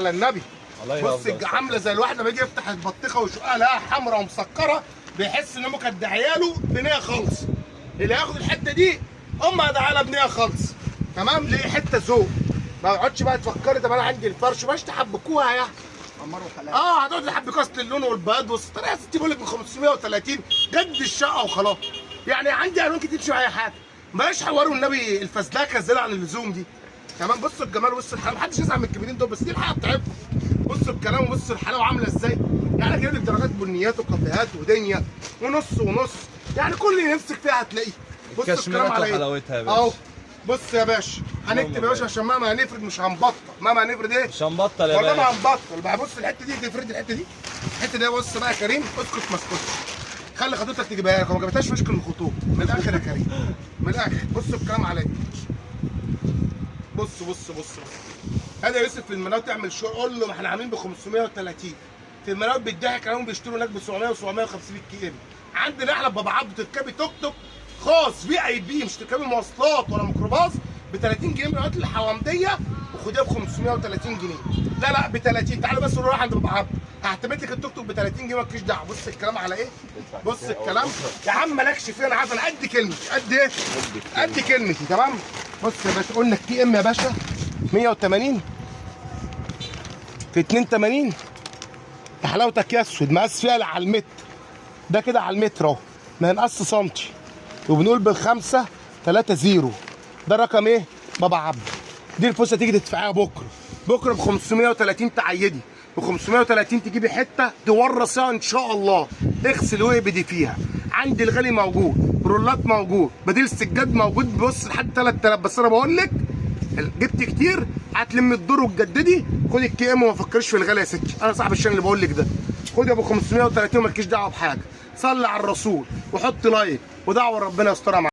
على النبي. بص عامله زي الواحد لما يجي يفتح البطيخه ويشقها لها حمراء ومسكره، بيحس ان امه كانت دعياله بنيه خالص. اللي ياخد الحته دي امها دعياله بنيه خالص. تمام؟ ليه؟ حته ذوق. ما تقعدش بقى تفكري طب انا عندي الفرش باش تحبكوها يا عمرو حلال. هتقعد تحبكوا اصل اللون والبياض والستاره يا ستي. بقول لك ب 530 جد الشقه وخلاص. يعني عندي الوان كتير شويه اي حاجه. بلاش حوار النبي الفزلكه الزياده عن اللزوم دي. تمام؟ بصوا الجمال وبصوا الحلاوه، محدش يزعل من الكبيرين دول بس دي الحقيقه بتاعتكم. بصوا الكلام وبصوا الحلاوه عامله ازاي. يعني جايب لك درجات بنيات وكافيهات ودنيا ونص ونص، يعني كل اللي نمسك فيها هتلاقيه. بصوا الكلام على حلاوتها يا باشا اهو. بص يا باشا هنكتب يا باشا عشان مهما هنفرد مش هنبطل. مهما هنفرد ايه؟ مش هنبطل يا والله باشا. ما هنبطل بقى. بص الحته دي تفرد الحته دي. الحته دي بص بقى يا كريم، اسكت ما اسكتش. خلي خطوتك تجيبها لك وما جابتهاش مشكل الخطوط. من الاخر يا كريم. من الاخر بصوا الكلام عليا. بص بص بص بص. هذا يوسف في المناوي تعمل شو قول له ما احنا عاملين ب 530. في المناوي بيضحك عليهم بيشتروا هناك ب 700 و750 الكيلو. عندنا احنا بابا عبده تركبي توك توك خاص في اي بي، مش تركبي مواصلات ولا ميكروباص ب 30 جنيه من الوقت الحوامديه وخديها ب 530 جنيه. لا لا ب 30. تعالى بس نروح عند بابا عبده هعتمد لك التوك توك ب 30 جنيه مالكيش دعوه. بص الكلام على ايه؟ بص الكلام يا عم مالكش فيه. انا عارف انا قد كلمتي. قد ايه؟ قد كلمتي. تمام؟ بص يا باشا قلنا الكي ام يا باشا 180 في 82. يا حلاوتك يا اسود مقاس فيها على المتر ده كده على المتر اهو ما ينقص سنتي. وبنقول بالخمسه 3-0. ده رقم ايه؟ بابا عبده. دي الفلوس تيجي تدفعيها بكره ب 530 تعيدي ب 530 تجيبي حته تورثيها ان شاء الله. اغسل واهبدي فيها. عندي الغالي موجود، برولات موجود، بديل سجاد موجود. بص لحد 3000. بس انا بقول لك جبت كتير هتلم الدور وتجددي. خد الكي ام وما تفكريش في الغالي يا ستي. انا صاحب الشغل اللي بقول لك ده. خد يا ابو 530 ومالكيش دعوه بحاجه. صلي على الرسول وحط لايك ودعوه ربنا يسترها معاك.